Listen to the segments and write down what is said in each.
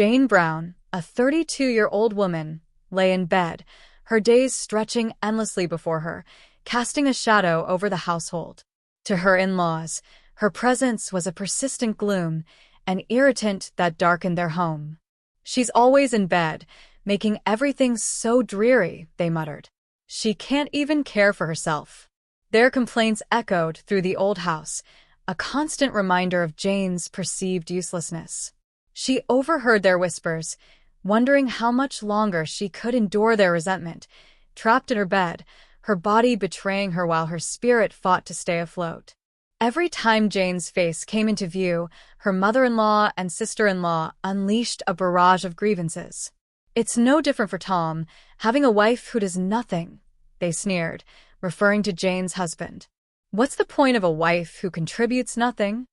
Jane Brown, a 32-year-old woman, lay in bed, her days stretching endlessly before her, casting a shadow over the household. To her in-laws, her presence was a persistent gloom, an irritant that darkened their home. "She's always in bed, making everything so dreary," they muttered. "She can't even care for herself." Their complaints echoed through the old house, a constant reminder of Jane's perceived uselessness. She overheard their whispers, wondering how much longer she could endure their resentment, trapped in her bed, her body betraying her while her spirit fought to stay afloat. Every time Jane's face came into view, her mother-in-law and sister-in-law unleashed a barrage of grievances. "It's no different for Tom, having a wife who does nothing," they sneered, referring to Jane's husband. "What's the point of a wife who contributes nothing?"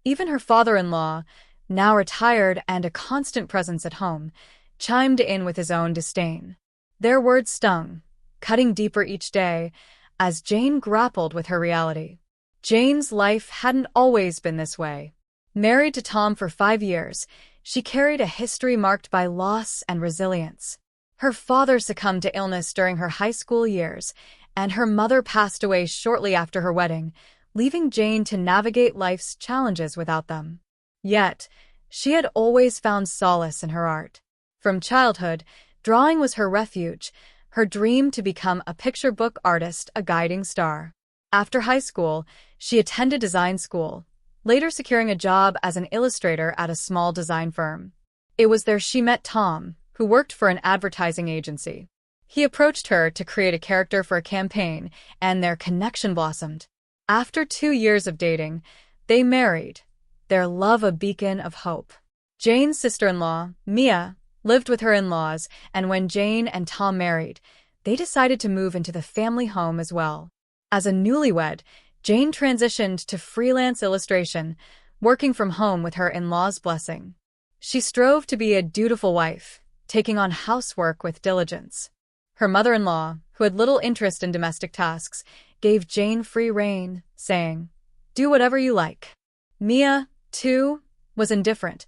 Even her father-in-law, now retired and a constant presence at home, chimed in with his own disdain. Their words stung, cutting deeper each day, as Jane grappled with her reality. Jane's life hadn't always been this way. Married to Tom for 5 years, she carried a history marked by loss and resilience. Her father succumbed to illness during her high school years, and her mother passed away shortly after her wedding, leaving Jane to navigate life's challenges without them. Yet, she had always found solace in her art. From childhood, drawing was her refuge, her dream to become a picture book artist a guiding star. After high school, she attended design school, later securing a job as an illustrator at a small design firm. It was there she met Tom, who worked for an advertising agency. He approached her to create a character for a campaign, and their connection blossomed. After 2 years of dating, they married, their love a beacon of hope. Jane's sister-in-law, Mia, lived with her in-laws, and when Jane and Tom married, they decided to move into the family home as well. As a newlywed, Jane transitioned to freelance illustration, working from home with her in-laws' blessing. She strove to be a dutiful wife, taking on housework with diligence. Her mother-in-law, who had little interest in domestic tasks, gave Jane free rein, saying, "Do whatever you like." Mia, too, was indifferent,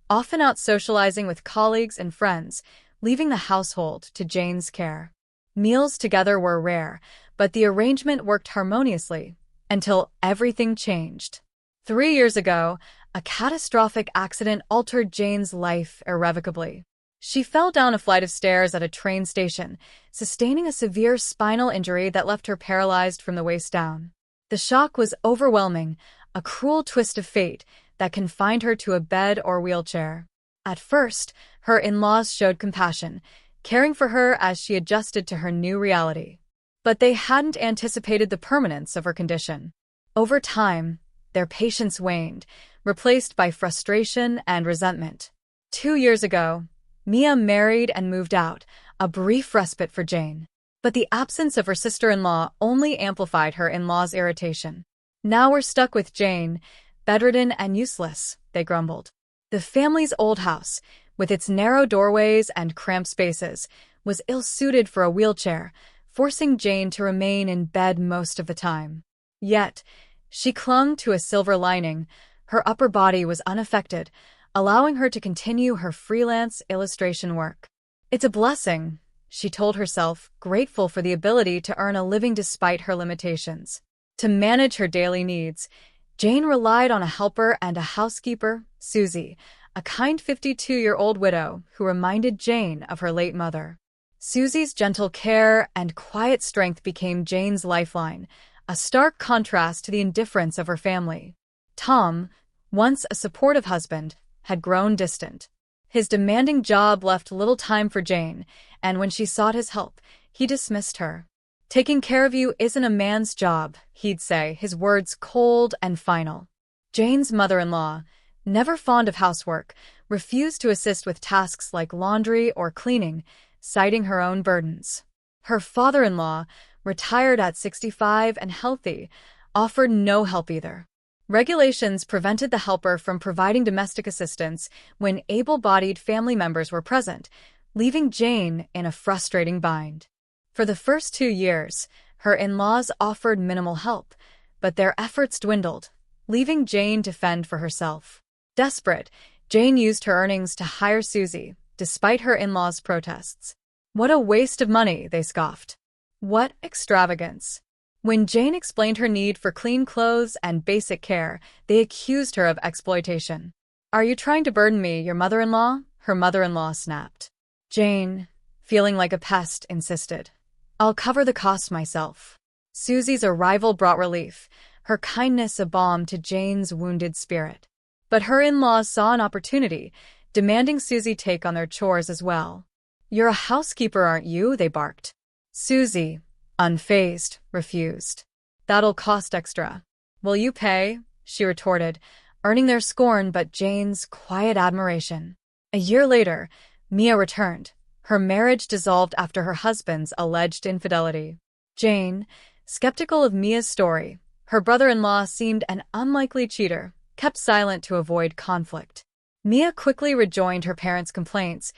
often out socializing with colleagues and friends, leaving the household to Jane's care. Meals together were rare, but the arrangement worked harmoniously, until everything changed. 3 years ago, a catastrophic accident altered Jane's life irrevocably. She fell down a flight of stairs at a train station, sustaining a severe spinal injury that left her paralyzed from the waist down. The shock was overwhelming, a cruel twist of fate that confined her to a bed or wheelchair. At first, her in-laws showed compassion, caring for her as she adjusted to her new reality. But they hadn't anticipated the permanence of her condition. Over time, their patience waned, replaced by frustration and resentment. 2 years ago, Mia married and moved out, a brief respite for Jane. But the absence of her sister-in-law only amplified her in-laws' irritation. "Now we're stuck with Jane, bedridden and useless," they grumbled. The family's old house, with its narrow doorways and cramped spaces, was ill-suited for a wheelchair, forcing Jane to remain in bed most of the time. Yet, she clung to a silver lining. Her upper body was unaffected, allowing her to continue her freelance illustration work. "It's a blessing," she told herself, grateful for the ability to earn a living despite her limitations. To manage her daily needs, Jane relied on a helper and a housekeeper, Susie, a kind 52-year-old widow who reminded Jane of her late mother. Susie's gentle care and quiet strength became Jane's lifeline, a stark contrast to the indifference of her family. Tom, once a supportive husband, had grown distant. His demanding job left little time for Jane, and when she sought his help, he dismissed her. "Taking care of you isn't a man's job," he'd say, his words cold and final. Jane's mother-in-law, never fond of housework, refused to assist with tasks like laundry or cleaning, citing her own burdens. Her father-in-law, retired at 65 and healthy, offered no help either. Regulations prevented the helper from providing domestic assistance when able-bodied family members were present, leaving Jane in a frustrating bind. For the first 2 years, her in-laws offered minimal help, but their efforts dwindled, leaving Jane to fend for herself. Desperate, Jane used her earnings to hire Susie, despite her in-laws' protests. What a waste of money, they scoffed. What extravagance. When Jane explained her need for clean clothes and basic care, they accused her of exploitation. Are you trying to burden me, your mother-in-law? Her mother-in-law snapped. Jane, feeling like a pest, insisted. I'll cover the cost myself. Susie's arrival brought relief, her kindness a balm to Jane's wounded spirit. But her in-laws saw an opportunity, demanding Susie take on their chores as well. You're a housekeeper, aren't you? They barked. Susie, unfazed, refused. That'll cost extra. Will you pay? She retorted, earning their scorn but Jane's quiet admiration. A year later, Mia returned. Her marriage dissolved after her husband's alleged infidelity. Jane, skeptical of Mia's story, her brother-in-law seemed an unlikely cheater, kept silent to avoid conflict. Mia quickly rejoined her parents' complaints,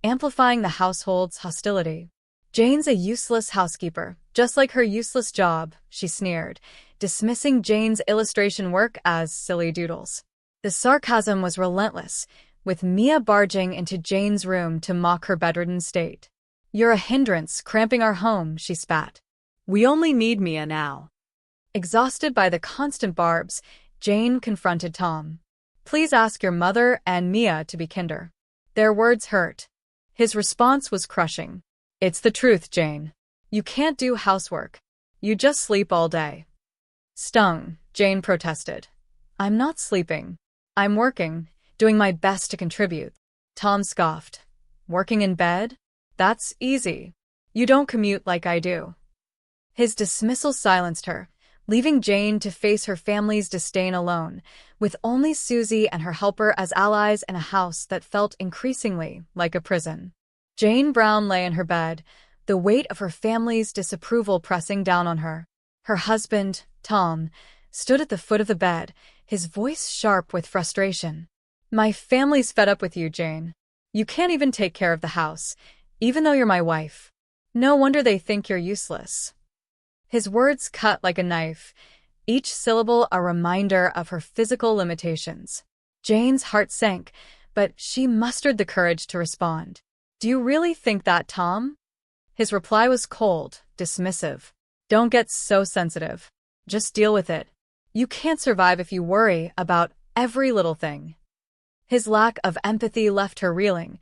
amplifying the household's hostility. Jane's a useless housekeeper, just like her useless job, she sneered, dismissing Jane's illustration work as silly doodles. The sarcasm was relentless, with Mia barging into Jane's room to mock her bedridden state. You're a hindrance, cramping our home, she spat. We only need Mia now. Exhausted by the constant barbs, Jane confronted Tom. Please ask your mother and Mia to be kinder. Their words hurt. His response was crushing. It's the truth, Jane. You can't do housework. You just sleep all day. Stung, Jane protested. I'm not sleeping. I'm working, doing my best to contribute. Tom scoffed. Working in bed? That's easy. You don't commute like I do. His dismissal silenced her, leaving Jane to face her family's disdain alone, with only Susie and her helper as allies in a house that felt increasingly like a prison. Jane Brown lay in her bed, the weight of her family's disapproval pressing down on her. Her husband, Tom, stood at the foot of the bed, his voice sharp with frustration. My family's fed up with you, Jane. You can't even take care of the house, even though you're my wife. No wonder they think you're useless. His words cut like a knife, each syllable a reminder of her physical limitations. Jane's heart sank, but she mustered the courage to respond. Do you really think that, Tom? His reply was cold, dismissive. Don't get so sensitive. Just deal with it. You can't survive if you worry about every little thing. His lack of empathy left her reeling,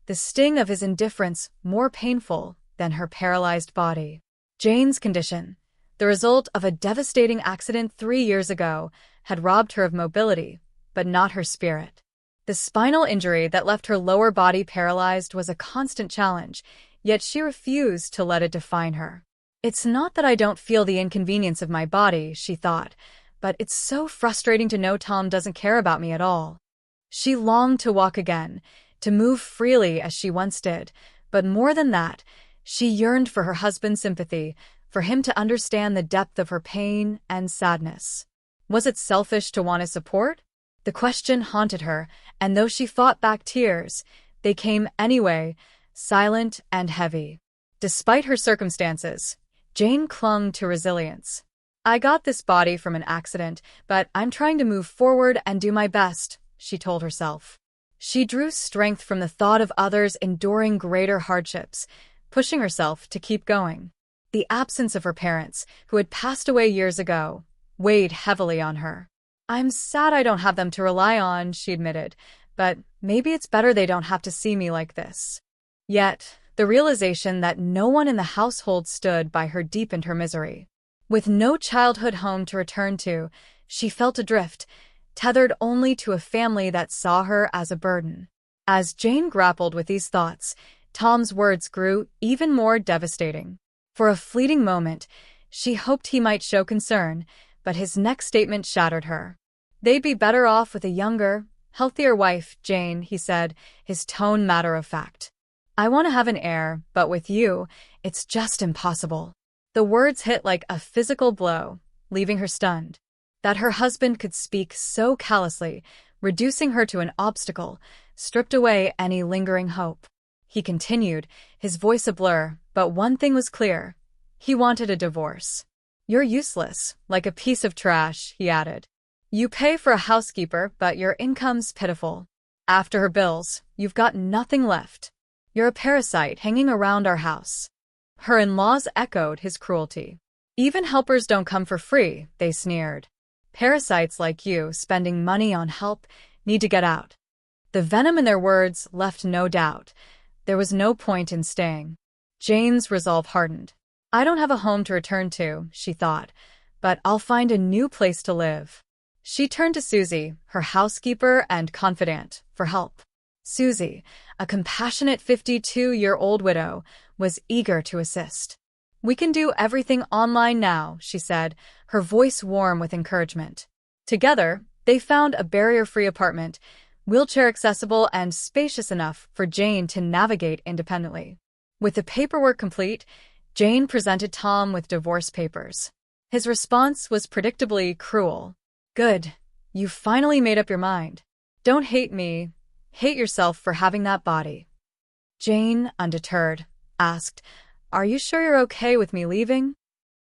the sting of his indifference more painful than her paralyzed body. Jane's condition, the result of a devastating accident 3 years ago, had robbed her of mobility, but not her spirit. The spinal injury that left her lower body paralyzed was a constant challenge, yet she refused to let it define her. It's not that I don't feel the inconvenience of my body, she thought, but it's so frustrating to know Tom doesn't care about me at all. She longed to walk again, to move freely as she once did, but more than that, she yearned for her husband's sympathy, for him to understand the depth of her pain and sadness. Was it selfish to want his support? The question haunted her, and though she fought back tears, they came anyway, silent and heavy. Despite her circumstances, Jane clung to resilience. I got this body from an accident, but I'm trying to move forward and do my best, she told herself. She drew strength from the thought of others enduring greater hardships, pushing herself to keep going. The absence of her parents, who had passed away years ago, weighed heavily on her. I'm sad I don't have them to rely on, she admitted, but maybe it's better they don't have to see me like this. Yet, the realization that no one in the household stood by her deepened her misery. With no childhood home to return to, she felt adrift, tethered only to a family that saw her as a burden. As Jane grappled with these thoughts, Tom's words grew even more devastating. For a fleeting moment, she hoped he might show concern, but his next statement shattered her. They'd be better off with a younger, healthier wife, Jane, he said, his tone matter-of-fact. I want to have an heir, but with you, it's just impossible. The words hit like a physical blow, leaving her stunned. That her husband could speak so callously, reducing her to an obstacle, stripped away any lingering hope. He continued, his voice a blur, but one thing was clear. He wanted a divorce. You're useless, like a piece of trash, he added. You pay for a housekeeper, but your income's pitiful. After her bills, you've got nothing left. You're a parasite hanging around our house. Her in-laws echoed his cruelty. Even helpers don't come for free, they sneered. Parasites like you, spending money on help, need to get out. The venom in their words left no doubt. There was no point in staying. Jane's resolve hardened. I don't have a home to return to, she thought, but I'll find a new place to live. She turned to Susie, her housekeeper and confidant, for help. Susie, a compassionate 52-year-old widow, was eager to assist. We can do everything online now, she said, her voice warm with encouragement. Together, they found a barrier-free apartment, wheelchair-accessible and spacious enough for Jane to navigate independently. With the paperwork complete, Jane presented Tom with divorce papers. His response was predictably cruel. Good. You finally made up your mind. Don't hate me. Hate yourself for having that body. Jane, undeterred, asked, Are you sure you're okay with me leaving?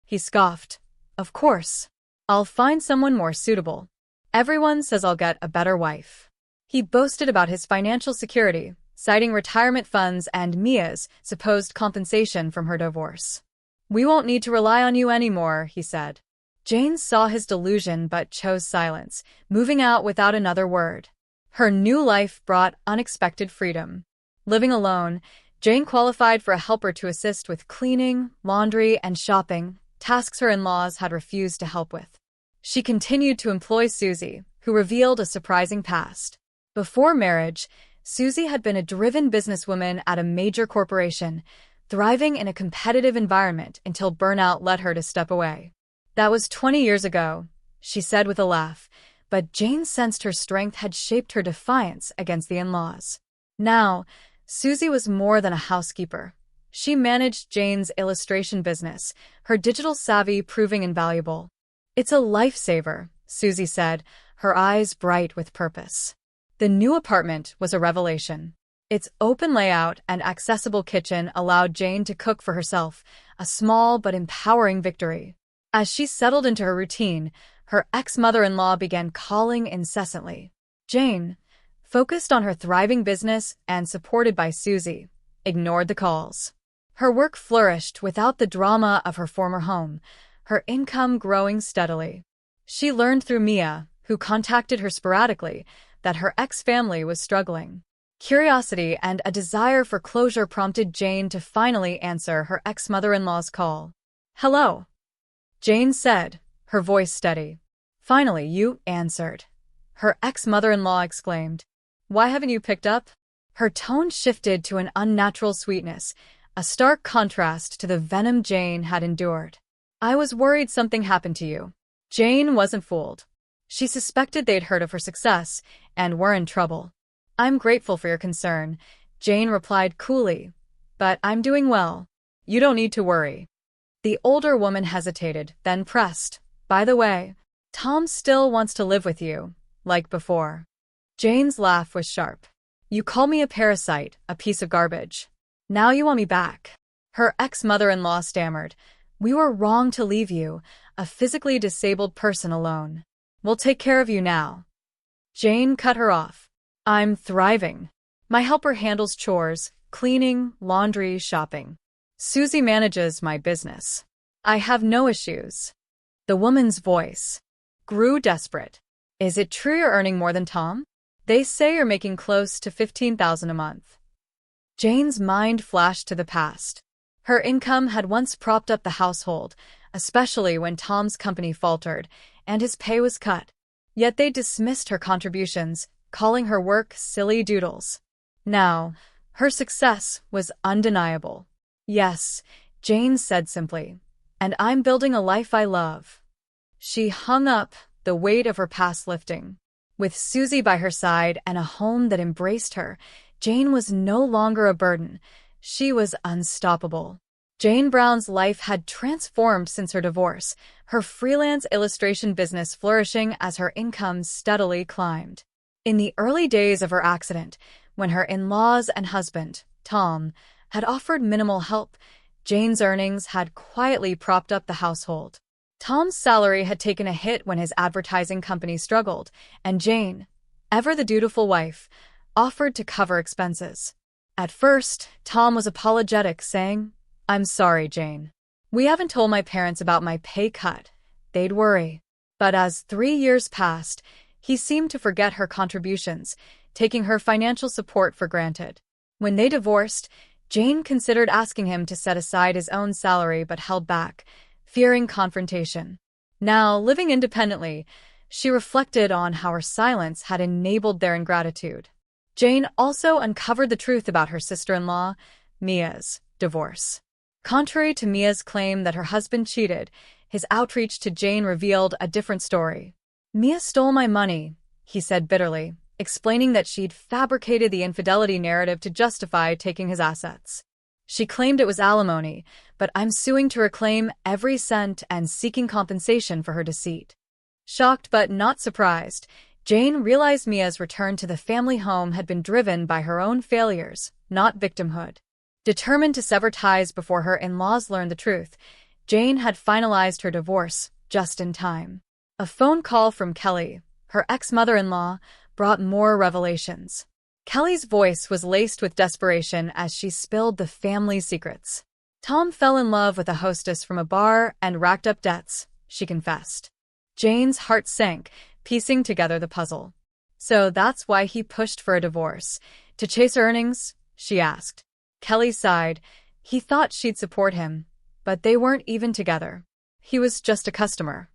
He scoffed. Of course. I'll find someone more suitable. Everyone says I'll get a better wife. He boasted about his financial security, citing retirement funds and Mia's supposed compensation from her divorce. We won't need to rely on you anymore, he said. Jane saw his delusion but chose silence, moving out without another word. Her new life brought unexpected freedom. Living alone, Jane qualified for a helper to assist with cleaning, laundry, and shopping, tasks her in-laws had refused to help with. She continued to employ Susie, who revealed a surprising past. Before marriage, Susie had been a driven businesswoman at a major corporation, thriving in a competitive environment until burnout led her to step away. That was 20 years ago, she said with a laugh, but Jane sensed her strength had shaped her defiance against the in-laws. Now, Susie was more than a housekeeper. She managed Jane's illustration business, her digital savvy proving invaluable. It's a lifesaver, Susie said, her eyes bright with purpose. The new apartment was a revelation. Its open layout and accessible kitchen allowed Jane to cook for herself, a small but empowering victory. As she settled into her routine, her ex-mother-in-law began calling incessantly. Jane, focused on her thriving business and supported by Susie, ignored the calls. Her work flourished without the drama of her former home, her income growing steadily. She learned through Mia, who contacted her sporadically, that her ex-family was struggling. Curiosity and a desire for closure prompted Jane to finally answer her ex-mother-in-law's call. Hello, Jane said, her voice steady. Finally, you answered. Her ex-mother-in-law exclaimed. Why haven't you picked up? Her tone shifted to an unnatural sweetness, a stark contrast to the venom Jane had endured. I was worried something happened to you. Jane wasn't fooled. She suspected they'd heard of her success and were in trouble. I'm grateful for your concern, Jane replied coolly, but I'm doing well. You don't need to worry. The older woman hesitated, then pressed. By the way, Tom still wants to live with you, like before. Jane's laugh was sharp. You call me a parasite, a piece of garbage. Now you want me back. Her ex-mother-in-law stammered. We were wrong to leave you, a physically disabled person alone. We'll take care of you now. Jane cut her off. I'm thriving. My helper handles chores, cleaning, laundry, shopping. Susie manages my business. I have no issues. The woman's voice grew desperate. Is it true you're earning more than Tom? They say you're making close to $15,000 a month. Jane's mind flashed to the past. Her income had once propped up the household, especially when Tom's company faltered and his pay was cut. Yet they dismissed her contributions, calling her work silly doodles. Now, her success was undeniable. Yes, Jane said simply, and I'm building a life I love. She hung up, the weight of her past lifting. With Susie by her side and a home that embraced her, Jane was no longer a burden. She was unstoppable. Jane Brown's life had transformed since her divorce, her freelance illustration business flourishing as her income steadily climbed. In the early days of her accident, when her in-laws and husband, Tom, had offered minimal help, Jane's earnings had quietly propped up the household. Tom's salary had taken a hit when his advertising company struggled, and Jane, ever the dutiful wife, offered to cover expenses. At first, Tom was apologetic, saying, "I'm sorry, Jane. We haven't told my parents about my pay cut. They'd worry." But as 3 years passed, he seemed to forget her contributions, taking her financial support for granted. When they divorced, Jane considered asking him to set aside his own salary but held back, fearing confrontation. Now, living independently, she reflected on how her silence had enabled their ingratitude. Jane also uncovered the truth about her sister-in-law, Mia's divorce. Contrary to Mia's claim that her husband cheated, his outreach to Jane revealed a different story. "Mia stole my money," he said bitterly, explaining that she'd fabricated the infidelity narrative to justify taking his assets. She claimed it was alimony, but "I'm suing to reclaim every cent and seeking compensation for her deceit." Shocked but not surprised, Jane realized Mia's return to the family home had been driven by her own failures, not victimhood. Determined to sever ties before her in-laws learned the truth, Jane had finalized her divorce just in time. A phone call from Kelly, her ex-mother-in-law, brought more revelations. Kelly's voice was laced with desperation as she spilled the family's secrets. Tom fell in love with a hostess from a bar and racked up debts, she confessed. Jane's heart sank, piecing together the puzzle. "So that's why he pushed for a divorce. To chase earnings?" she asked. Kelly sighed. He thought she'd support him, but they weren't even together. He was just a customer.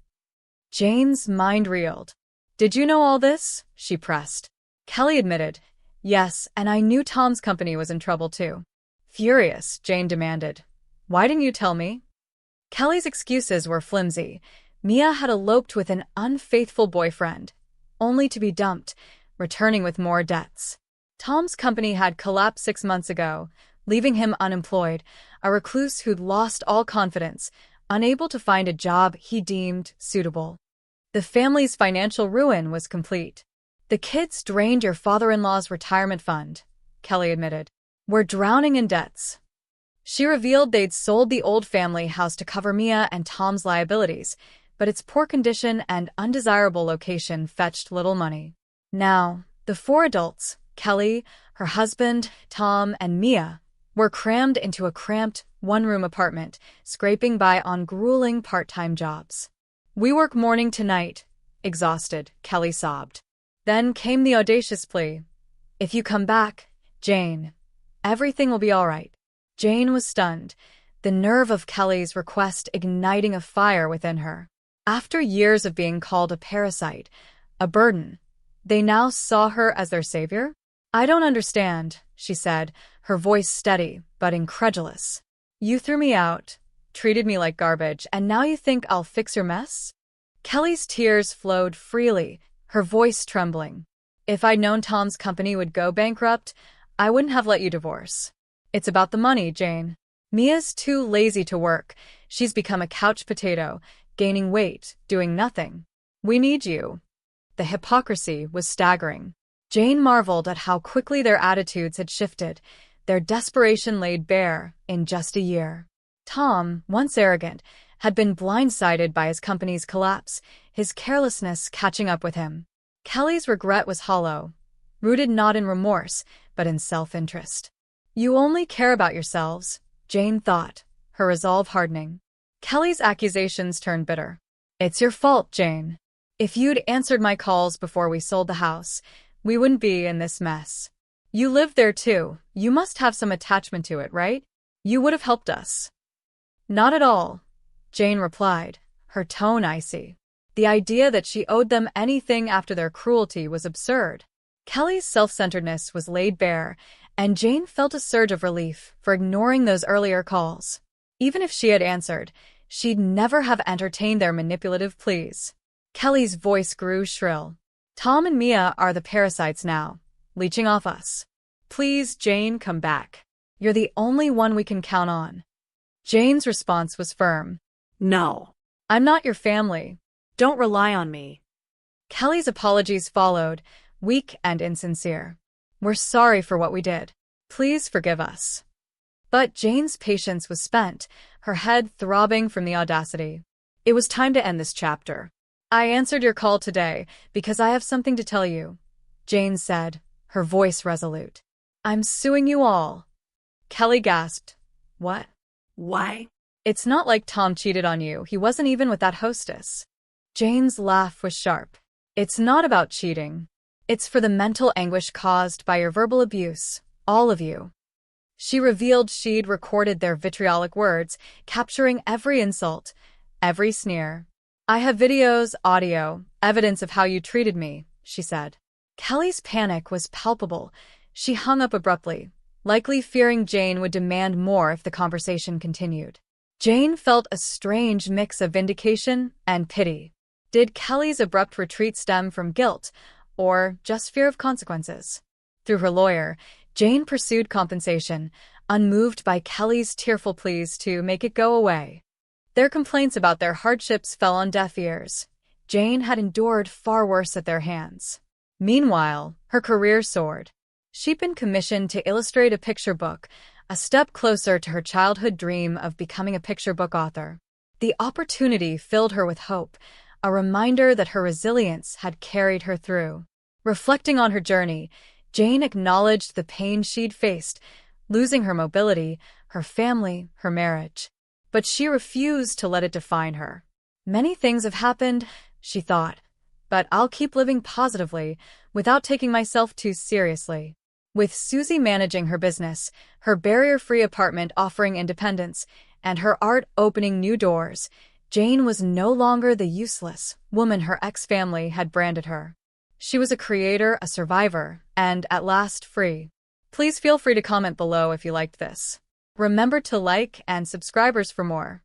Jane's mind reeled. "Did you know all this?" she pressed. Kelly admitted, "Yes, and I knew Tom's company was in trouble too." Furious, Jane demanded, "Why didn't you tell me?" Kelly's excuses were flimsy. Mia had eloped with an unfaithful boyfriend, only to be dumped, returning with more debts. Tom's company had collapsed 6 months ago, leaving him unemployed, a recluse who'd lost all confidence, unable to find a job he deemed suitable. The family's financial ruin was complete. "The kids drained your father-in-law's retirement fund," Kelly admitted. "We're drowning in debts." She revealed they'd sold the old family house to cover Mia and Tom's liabilities, but its poor condition and undesirable location fetched little money. Now, the 4 adults, Kelly, her husband, Tom, and Mia, were crammed into a cramped, one-room apartment, scraping by on grueling part-time jobs. "We work morning to night," exhausted, Kelly sobbed. Then came the audacious plea. "If you come back, Jane, everything will be all right." Jane was stunned, the nerve of Kelly's request igniting a fire within her. After years of being called a parasite, a burden, they now saw her as their savior? "I don't understand," she said, her voice steady but incredulous. "You threw me out, treated me like garbage, and now you think I'll fix your mess?" Kelly's tears flowed freely, her voice trembling. "If I'd known Tom's company would go bankrupt, I wouldn't have let you divorce. It's about the money, Jane. Mia's too lazy to work. She's become a couch potato, gaining weight, doing nothing. We need you." The hypocrisy was staggering. Jane marveled at how quickly their attitudes had shifted, their desperation laid bare in just a year. Tom, once arrogant, had been blindsided by his company's collapse, his carelessness catching up with him. Kelly's regret was hollow, rooted not in remorse, but in self-interest. "You only care about yourselves," Jane thought, her resolve hardening. Kelly's accusations turned bitter. "It's your fault, Jane. If you'd answered my calls before we sold the house, we wouldn't be in this mess. You lived there too. You must have some attachment to it, right? You would have helped us." "Not at all," Jane replied, her tone icy. The idea that she owed them anything after their cruelty was absurd. Kelly's self-centeredness was laid bare, and Jane felt a surge of relief for ignoring those earlier calls. Even if she had answered, she'd never have entertained their manipulative pleas. Kelly's voice grew shrill. "Tom and Mia are the parasites now, leeching off us. Please, Jane, come back. You're the only one we can count on." Jane's response was firm. "No. "I'm not your family. Don't rely on me." Kelly's apologies followed, weak and insincere. "We're sorry for what we did. Please forgive us." But Jane's patience was spent, her head throbbing from the audacity. "It was time to end this chapter. I answered your call today because I have something to tell you," Jane said, her voice resolute. "I'm suing you all." Kelly gasped. "What?" Why? "It's not like Tom cheated on you. He wasn't even with that hostess." Jane's laugh was sharp. "It's not about cheating. It's for the mental anguish caused by your verbal abuse, all of you." She revealed she'd recorded their vitriolic words, capturing every insult, every sneer. "I have videos, audio, evidence of how you treated me," she said. Kelly's panic was palpable. She hung up abruptly, likely fearing Jane would demand more if the conversation continued. Jane felt a strange mix of vindication and pity. Did Kelly's abrupt retreat stem from guilt, or just fear of consequences? Through her lawyer, Jane pursued compensation, unmoved by Kelly's tearful pleas to make it go away. Their complaints about their hardships fell on deaf ears. Jane had endured far worse at their hands. Meanwhile, her career soared. She'd been commissioned to illustrate a picture book, a step closer to her childhood dream of becoming a picture book author. The opportunity filled her with hope, a reminder that her resilience had carried her through. Reflecting on her journey, Jane acknowledged the pain she'd faced, losing her mobility, her family, her marriage. But she refused to let it define her. "Many things have happened," she thought, "but I'll keep living positively, without taking myself too seriously." With Susie managing her business, her barrier-free apartment offering independence, and her art opening new doors, Jane was no longer the useless woman her ex-family had branded her. She was a creator, a survivor, and at last free. Please feel free to comment below if you liked this. Remember to like and subscribe for more.